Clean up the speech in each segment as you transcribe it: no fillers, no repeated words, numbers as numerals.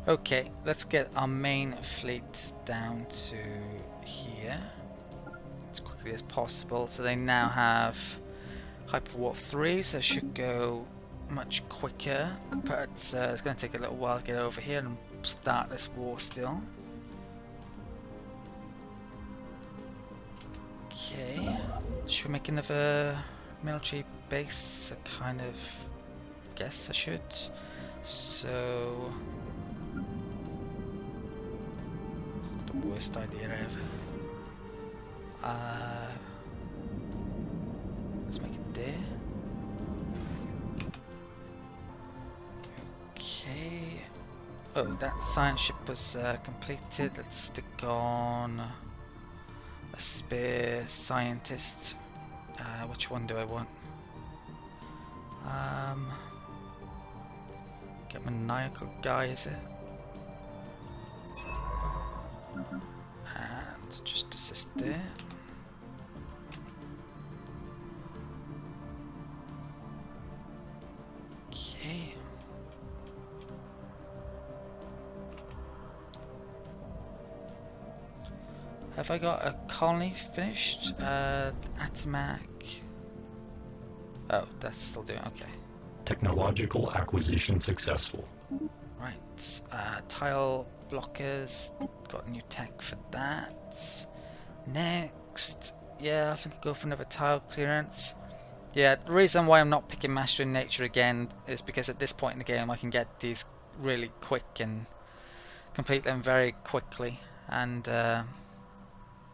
Okay, let's get our main fleet down to here as quickly as possible. So they now have Hyperwarp 3, so it should go much quicker, but it's going to take a little while to get over here and start this war still. Okay, should we make another military base? I kind of guess I should. So, it's the worst idea ever. Let's make it there. Okay. Oh, that science ship was completed. Let's stick on a spare scientist. Which one do I want? Get maniacal guy, is it? And just assist there. Okay. Have I got a colony finished? Atomac. Oh, that's still doing okay. Technological acquisition successful. Right. Tile blockers. Got new tech for that. Next. Yeah, I think I'll go for another tile clearance. Yeah, the reason why I'm not picking Master in Nature again is because at this point in the game I can get these really quick and complete them very quickly. And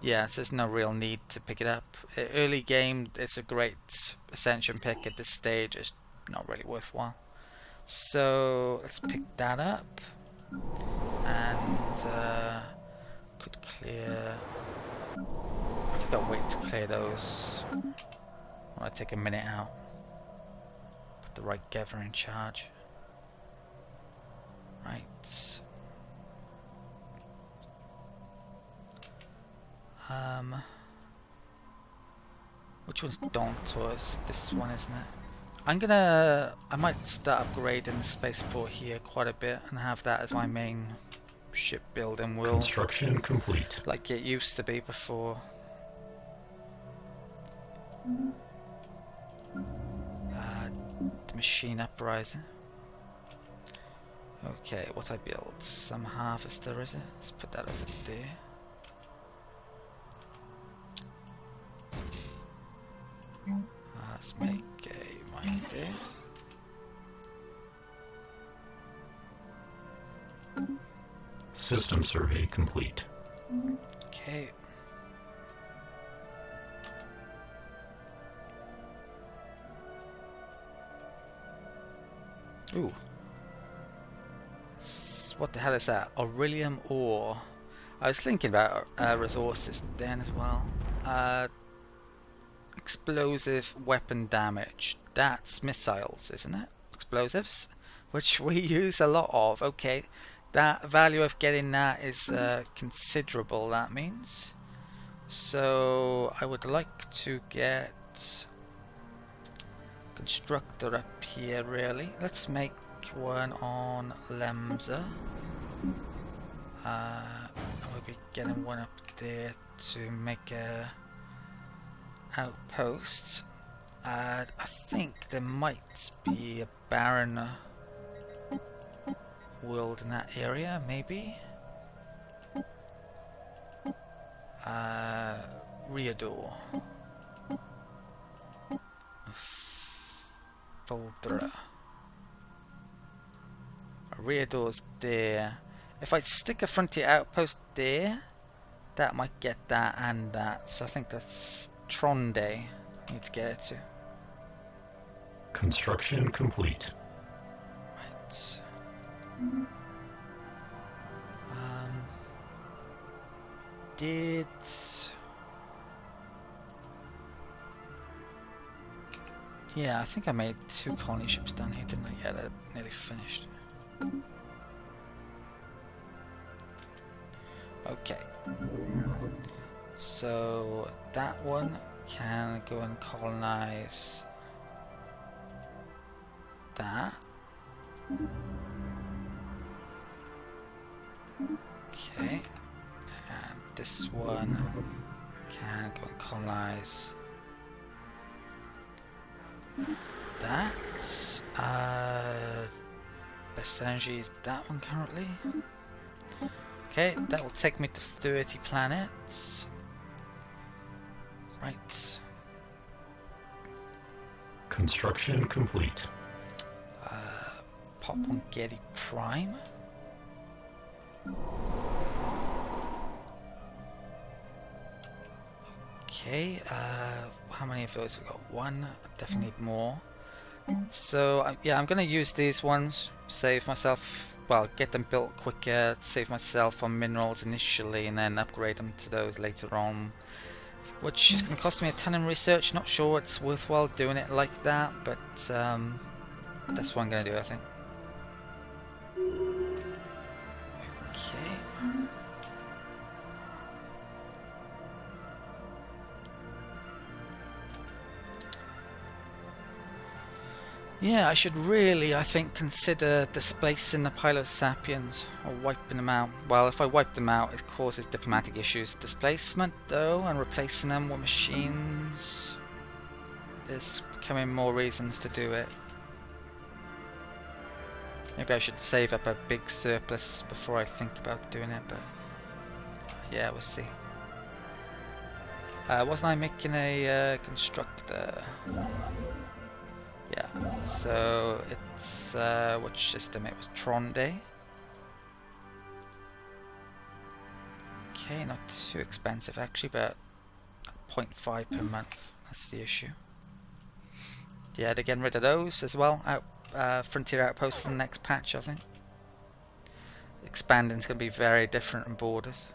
yeah, so there's no real need to pick it up. Early game, it's a great Ascension pick. At this stage, it's not really worthwhile. So let's pick that up, and could clear. I think I'll wait to clear those. I want to take a minute out. Put the right Gever in charge. Right. Which one's Dawn Tours? This one, isn't it? I might start upgrading the spaceport here quite a bit and have that as my main shipbuilding world. Construction complete. Like it used to be before. The Machine Uprising. Okay, what I build? Some harvester, is it? Let's put that over there. Let's make a mine there. System survey complete. Okay. Ooh. What the hell is that? Aurelium ore. I was thinking about resources then as well. Explosive weapon damage. That's missiles, isn't it? Explosives, which we use a lot of. Okay, that value of getting that is considerable, that means. So I would like to get constructor up here, really. Let's make one on Lemza. We'll be getting one up there to make a outpost. I think there might be a barren world in that area, maybe. Riador. Foldra. Riador's there. If I stick a frontier outpost there, that might get that and that. So I think that's Tronde. Need to get it to. Construction complete. Right. Yeah, I think I made 2 colony ships down here, didn't I? Yeah, they're nearly finished. Okay. So that one can go and colonize that. Okay. And this one can go and colonize that. Best energy is that one currently. Okay, that will take me to 30 planets. Right. Construction complete. Pop on Getty Prime. Okay, how many of those? We've got one. Definitely need more. So, yeah, I'm going to use these ones. Save myself, well, get them built quicker. Save myself on minerals initially and then upgrade them to those later on. Which is going to cost me a ton in research. Not sure it's worthwhile doing it like that, but that's what I'm going to do, I think. Okay. Yeah, I should really, I think, consider displacing the Pilosapiens or wiping them out. Well, if I wipe them out, it causes diplomatic issues. Displacement, though, and replacing them with machines, there's becoming more reasons to do it. Maybe I should save up a big surplus before I think about doing it, but yeah, we'll see. Wasn't I making a constructor? Yeah, so it's, which system? It was Tronde. Okay, not too expensive actually, but 0.5 per month, that's the issue. Yeah, they're getting rid of those as well. Frontier Outposts in the next patch, I think. Expanding's going to be very different in borders.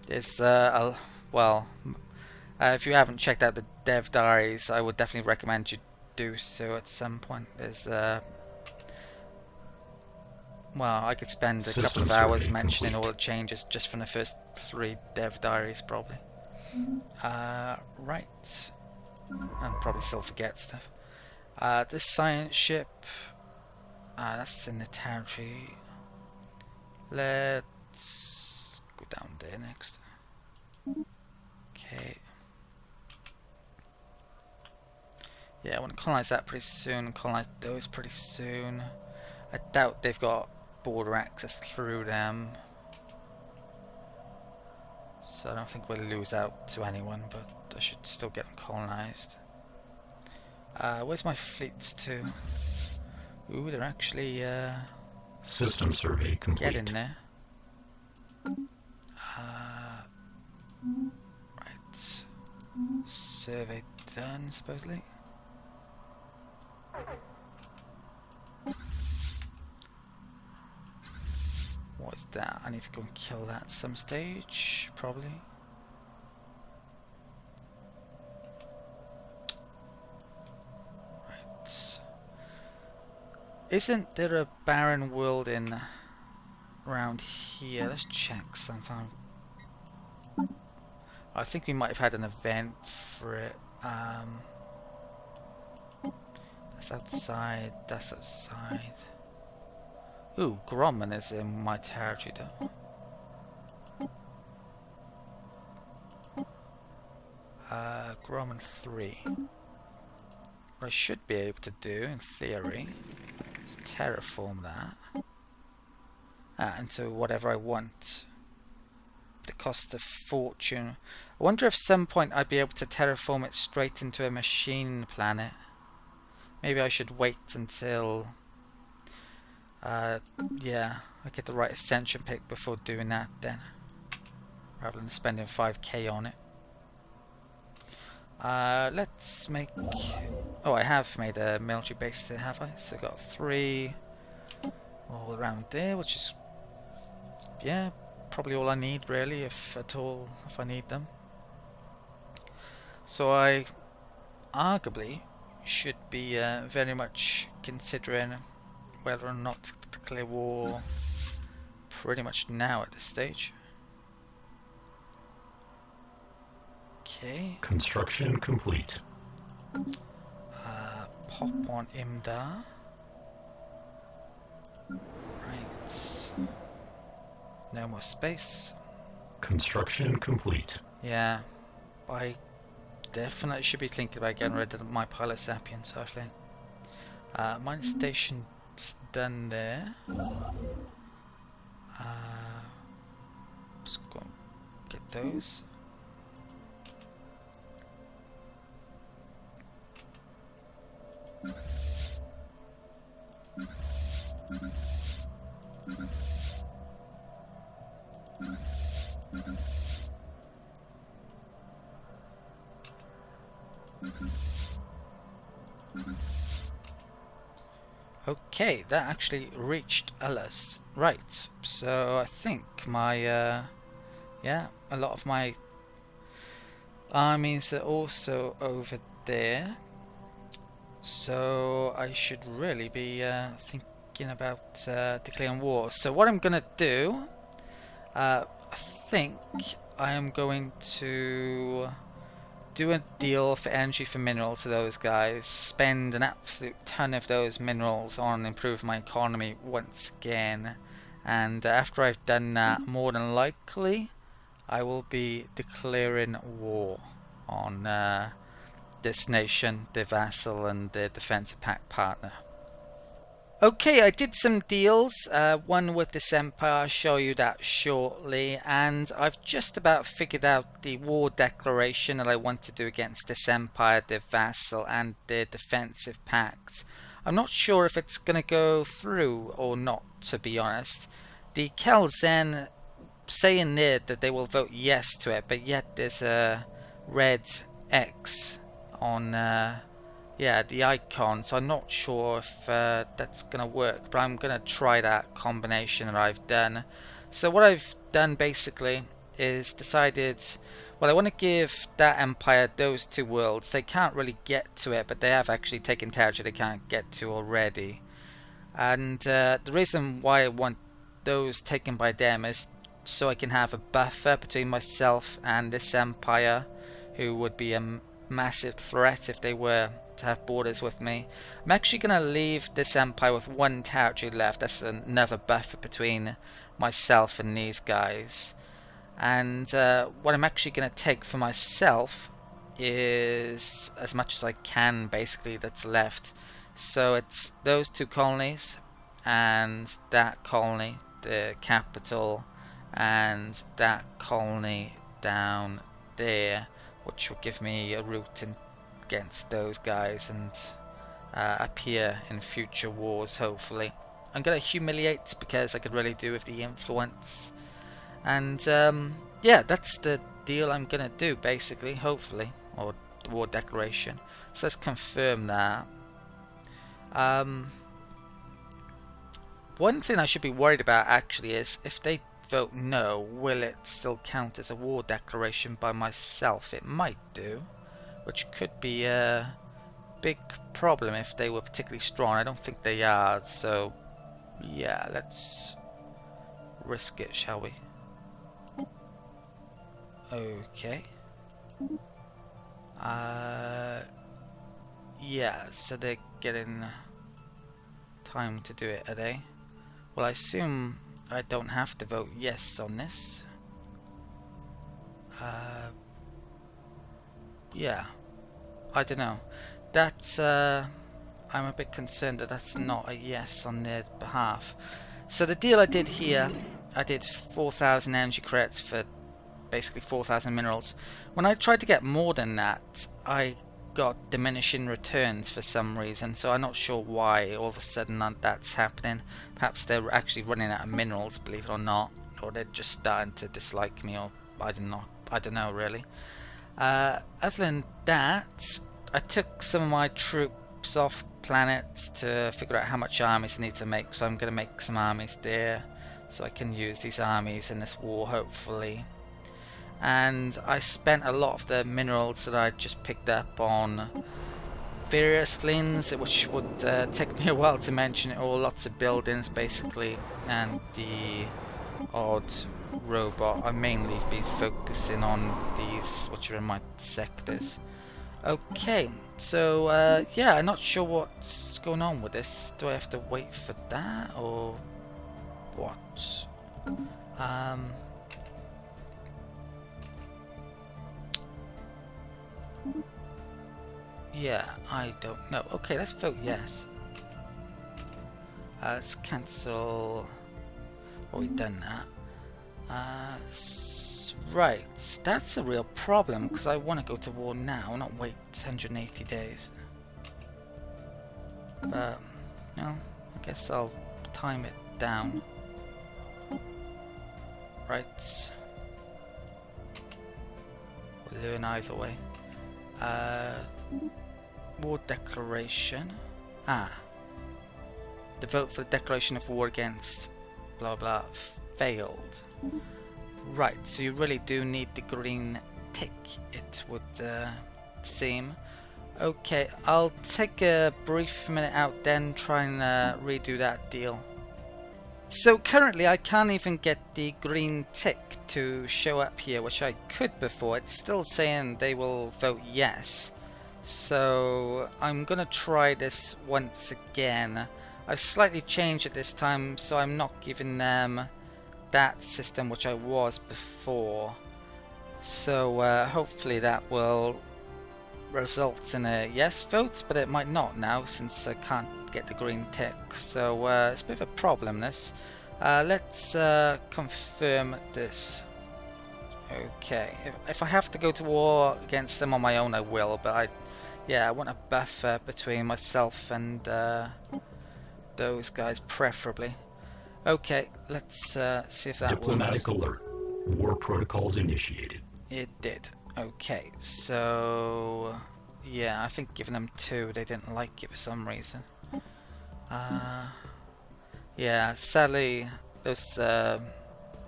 There's, well... if you haven't checked out the dev diaries, I would definitely recommend you do so at some point. There's well, I could spend a couple of hours mentioning all the changes just from the first 3 dev diaries, probably. Right. And probably still forget stuff. This science ship, that's in the territory. Let's go down there next. Okay. Yeah, I want to colonize that pretty soon, colonize those pretty soon. I doubt they've got border access through them. So I don't think we'll lose out to anyone, but I should still get them colonized. Where's my fleets to? Ooh, they're actually System survey complete. getting there. Right. Survey done, supposedly. What is that? I need to go and kill that at some stage, probably. Right. Isn't there a barren world in around here? Let's check something. I think we might have had an event for it. That's outside. That's outside. Ooh, Gromman is in my territory though. Gromman 3. What I should be able to do, in theory, is terraform that into whatever I want. But it costs a fortune. I wonder if at some point I'd be able to terraform it straight into a machine planet. Maybe I should wait until yeah, I get the right ascension pick before doing that then, rather than spending 5k on it. Let's make... Oh, I have made a military base there, have I? So I got 3 all around there, which is, yeah, probably all I need really, if at all, if I need them. So I arguably should be very much considering whether or not to declare war pretty much now at this stage. Okay. Construction complete. Pop on Imdar. Right. No more space. Construction complete. Yeah, I definitely should be thinking about getting rid of my Pilosapiens, I think. Mine station's done there. Let's go get those. Okay, that actually reached Alice. Right, so I think my, yeah, a lot of my armies are also over there. So I should really be thinking about declaring war. So what I'm gonna do, I think I am going to do a deal for energy for minerals to those guys, spend an absolute ton of those minerals on improving my economy once again, and after I've done that, more than likely I will be declaring war on this nation, the vassal and the defensive pact partner. Okay, I did some deals, one with this empire, I'll show you that shortly, and I've just about figured out the war declaration that I want to do against this empire, the vassal and the defensive pact. I'm not sure if it's going to go through or not, to be honest. The Kelzen say in there that they will vote yes to it, but yet there's a red X on yeah, the icon, so I'm not sure if that's gonna work, but I'm gonna try that combination that I've done. So what I've done basically is decided, well, I want to give that empire those two worlds. They can't really get to it, but they have actually taken territory they can't get to already. And the reason why I want those taken by them is so I can have a buffer between myself and this empire, who would be a massive threat if they were to have borders with me. I'm actually going to leave this empire with one territory left. That's another buffer between myself and these guys. And what I'm actually going to take for myself is as much as I can, basically, that's left. So it's those two colonies and that colony, the capital, and that colony down there, which will give me a route against those guys and appear in future wars, hopefully. I'm going to humiliate because I could really do with the influence. And yeah, that's the deal I'm going to do, basically, hopefully, or the war declaration. So let's confirm that. One thing I should be worried about actually is if they vote no, will it still count as a war declaration by myself? It might do, which could be a big problem if they were particularly strong. I don't think they are, so yeah, let's risk it, shall we? Okay. Yeah, so they're getting time to do it, are they? Well, I assume I don't have to vote yes on this. Yeah, I don't know. That's I'm a bit concerned that that's not a yes on their behalf. So the deal I did here, I did 4,000 energy credits for basically 4,000 minerals. When I tried to get more than that, I got diminishing returns for some reason, so I'm not sure why all of a sudden that's happening. Perhaps they're actually running out of minerals, believe it or not, or they're just starting to dislike me, or I don't know really. Other than that, I took some of my troops off planets to figure out how much armies I need to make, so I'm going to make some armies there so I can use these armies in this war, hopefully. And I spent a lot of the minerals that I just picked up on various links, which would take me a while to mention it all. Lots of buildings basically, and the odd robot. I mainly be focusing on these which are in my sectors. Okay, so yeah, I'm not sure what's going on with this. Do I have to wait for that, or what? Yeah, I don't know. Okay, let's vote yes. Let's cancel. Oh, we've done that. Right, that's a real problem because I want to go to war now, not wait 180 days. But, no, I guess I'll time it down. Right. We'll learn either way. War declaration. The vote for the declaration of war against blah blah failed. Right, so you really do need the green tick, it would seem. Okay, I'll take a brief minute out then, try and redo that deal. So currently I can't even get the green tick to show up here, which I could before. It's still saying they will vote yes. So I'm gonna try this once again. I've slightly changed it this time, so I'm not giving them that system which I was before. So hopefully that will result in a yes vote, but it might not now since I can't get the green tick. So it's a bit of a problem this. Let's confirm this. Okay, if I have to go to war against them on my own I will, but I want a buffer between myself and those guys preferably. Okay, let's see if that Diplomatic works. alert. War protocols initiated. It did. Okay, so yeah, I think giving them 2, they didn't like it for some reason. Yeah, sadly, there's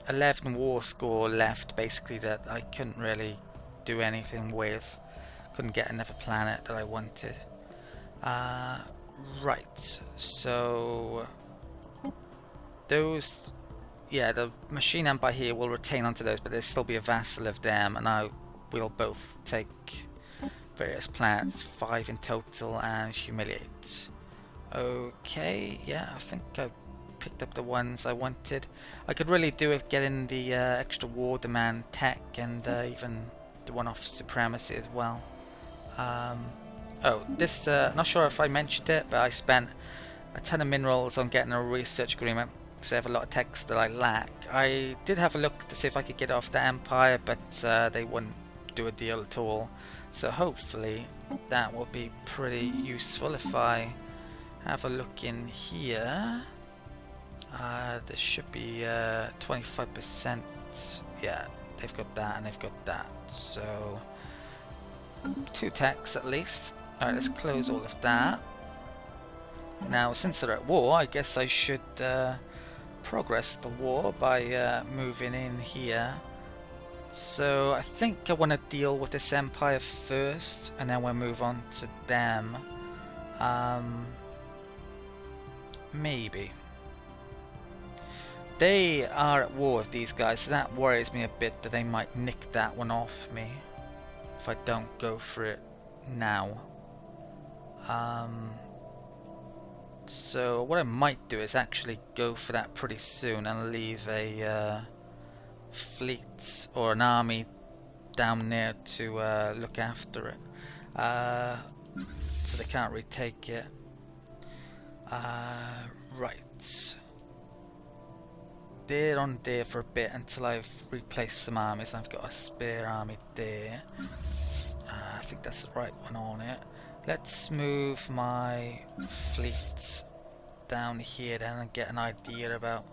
11 war score left basically that I couldn't really do anything with. Couldn't get another planet that I wanted. Right, so those, yeah, the Machine Empire here will retain onto those, but there'll still be a vassal of them, and we'll both take various planets, 5 in total, and humiliate. Okay, yeah, I think I picked up the ones I wanted. I could really do with getting the extra war demand tech and even the one off supremacy as well. Oh, this, not sure if I mentioned it, but I spent a ton of minerals on getting a research agreement because I have a lot of techs that I lack. I did have a look to see if I could get it off the Empire, but they wouldn't do a deal at all. So hopefully that will be pretty useful if I have a look in here. There should be 25%. Yeah, they've got that and they've got that. So 2 techs at least. Alright, let's close all of that. Now, since they're at war, I guess I should progress the war by moving in here. So I think I want to deal with this empire first, and then we'll move on to them. Maybe. They are at war with these guys, so that worries me a bit that they might nick that one off me if I don't go for it now. So what I might do is actually go for that pretty soon and leave a fleet or an army down there to look after it, so they can't retake it. Right. They're on there for a bit until I've replaced some armies. I've got a spare army there. I think that's the right one on it. Let's move my fleet down here then and get an idea about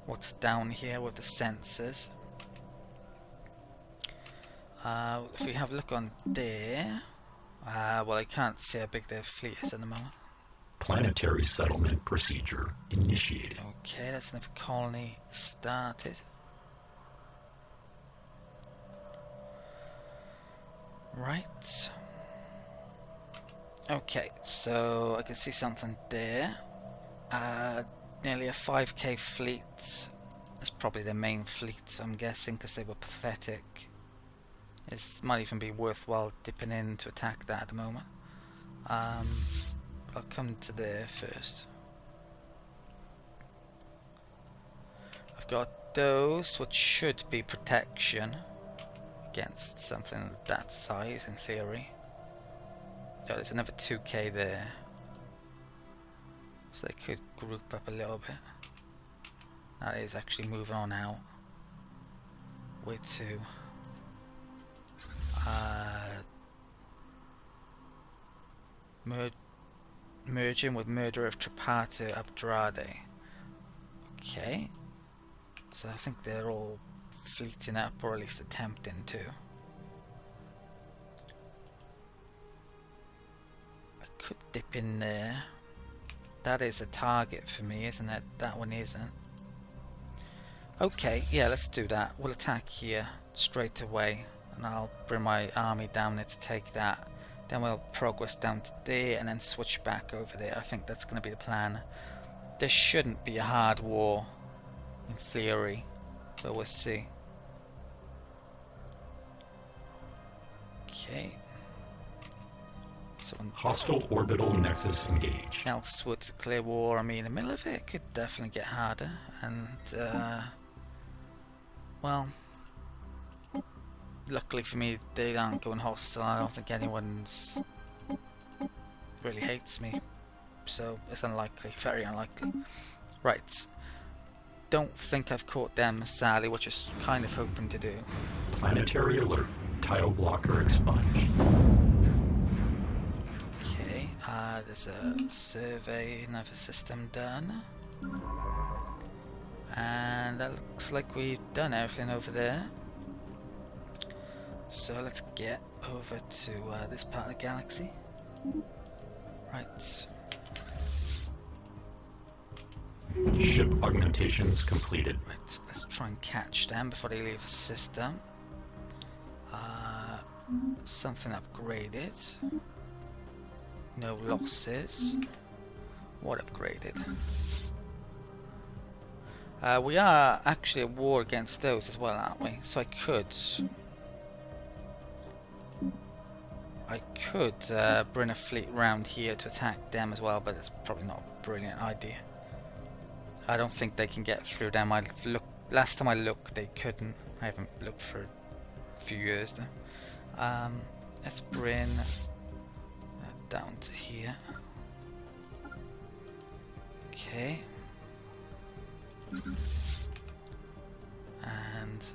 what's down here with the sensors. If we have a look on there, well, I can't see how big their fleet is at the moment. Planetary settlement procedure initiated. Okay, that's another colony started. Right. Okay, so I can see something there. Nearly a 5k fleet. That's probably their main fleet, I'm guessing, because they were pathetic. It might even be worthwhile dipping in to attack that at the moment. I'll come to there first. got those, which should be protection against something of that size in theory. Oh, there's another 2k there. So they could group up a little bit. That is actually moving on out. Where to? Merging with Murder of Trapato Abdrade. Okay. So I think they're all fleeting up, or at least attempting to. I could dip in there. That is a target for me, isn't it? That one isn't. Okay, yeah, let's do that. We'll attack here straight away, and I'll bring my army down there to take that. Then we'll progress down to there and then switch back over there. I think that's going to be the plan. There shouldn't be a hard war in theory, but we'll see. Okay. So Hostile orbital nexus engaged. Elsewhere to clear war. I mean, in the middle of it could definitely get harder, and well, luckily for me, they aren't going hostile. I don't think anyone's really hates me, so it's unlikely, very unlikely. Right, don't think I've caught them, sadly, which is kind of hoping to do. Planetary alert. Tile blocker expunged. Okay, there's a survey, another system done. And that looks like we've done everything over there. So let's get over to this part of the galaxy. Right. Ship augmentations completed. Right, let's try and catch them before they leave the system. Something upgraded. No losses. What upgraded? We are actually at war against those as well, aren't we? So I could bring a fleet round here to attack them as well, but it's probably not a brilliant idea. I don't think they can get through them. Last time I looked, they couldn't. I haven't looked for a few years now. Let's bring that down to here. Okay. And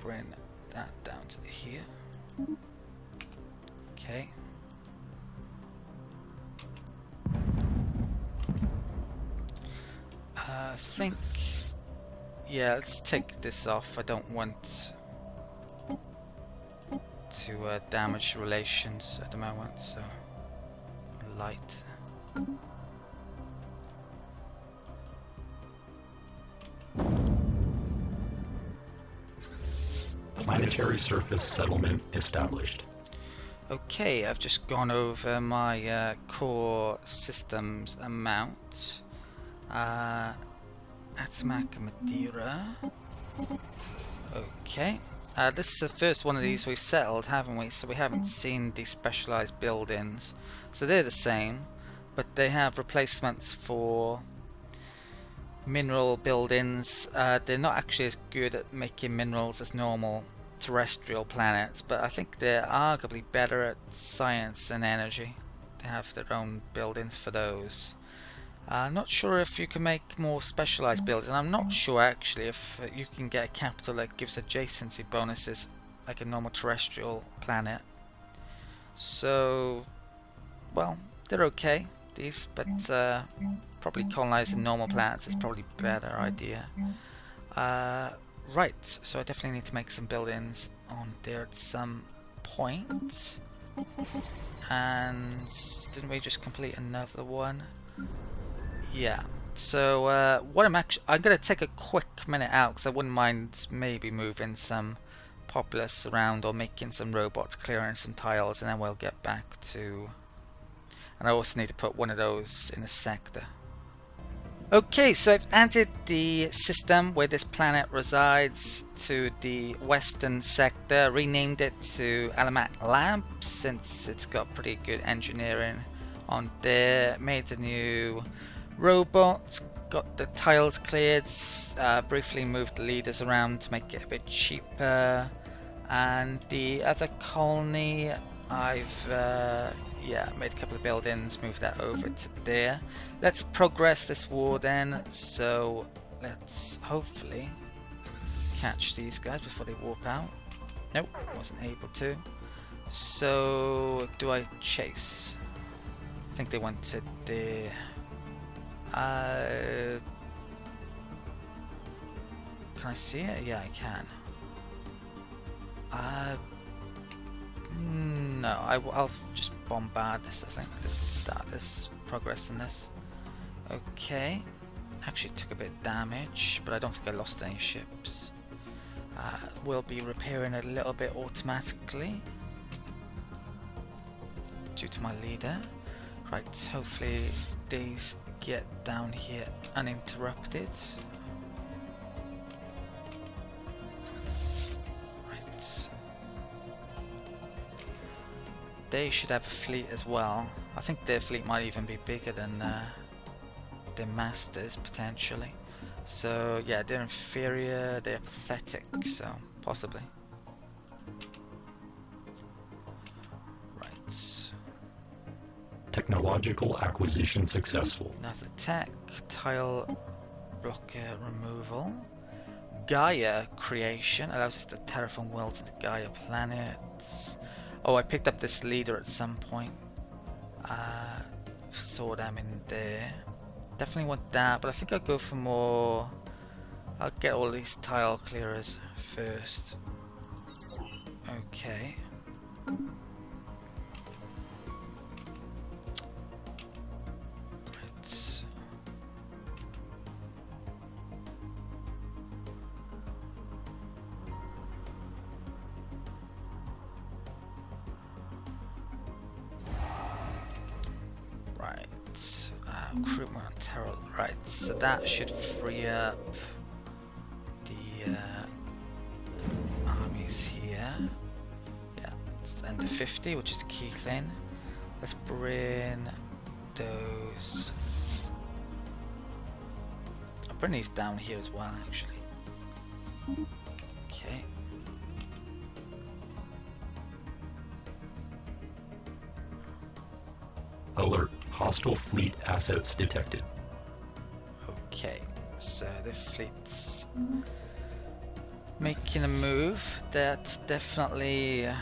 bring that down to here. Okay. I think, yeah, let's take this off. I don't want to damage relations at the moment, so light. Planetary surface settlement established. Okay, I've just gone over my core systems amount. Atmac Madeira. Okay. This is the first one of these we've settled, haven't we? So we haven't seen these specialized buildings. So they're the same, but they have replacements for mineral buildings. They're not actually as good at making minerals as normal terrestrial planets, but I think they're arguably better at science and energy. They have their own buildings for those. I'm not sure if you can make more specialized buildings, and I'm not sure actually if you can get a capital that gives adjacency bonuses like a normal terrestrial planet. So, well, they're okay, these, but probably colonizing normal planets is probably a better idea. Right, so I definitely need to make some buildings on there at some point. And didn't we just complete another one? Yeah. So what I'm going to take a quick minute out, because I wouldn't mind maybe moving some populace around or making some robots, clearing some tiles, and then we'll get back to. And I also need to put one of those in a sector. Okay, so I've added the system where this planet resides to the western sector, renamed it to Alamat Labs since it's got pretty good engineering on there, made a new robot got the tiles cleared, briefly moved the leaders around to make it a bit cheaper, and the other colony I've made a couple of buildings, moved that over to there. Let's progress this war then, so let's hopefully catch these guys before they walk out. Nope, wasn't able to. So do I chase? I think they went to the can I see it? Yeah, I can. No, I'll just bombard this. I think let's start this progress in this. Okay, actually took a bit of damage, but I don't think I lost any ships. We'll be repairing it a little bit automatically due to my leader. Right, hopefully these get down here uninterrupted. Right. They should have a fleet as well. I think their fleet might even be bigger than their masters, potentially. So yeah, they're inferior, they're pathetic, so possibly. Right. Technological acquisition successful. Another tech, tile blocker removal. Gaia creation allows us to terraform worlds into Gaia planets. Oh, I picked up this leader at some point. Saw them in there. Definitely want that, but I think I'll go for more. I'll get all these tile clearers first. Okay. Right. Right. Recruitment on Terrell. Right, so that should free up the armies here. Yeah, it's under 50, which is a key thing. Let's bring those. I'll bring these down here as well, actually. Okay. Alert. Hostile fleet assets detected. Okay, so the fleet's making a move. That's definitely a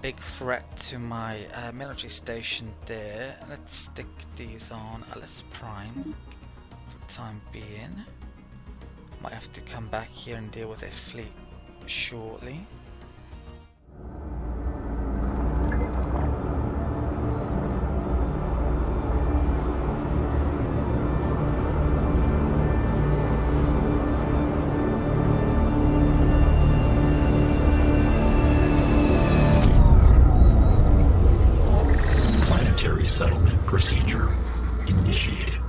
big threat to my military station there. Let's stick these on Alice Prime for the time being. Might have to come back here and deal with a fleet shortly. Settlement procedure initiated.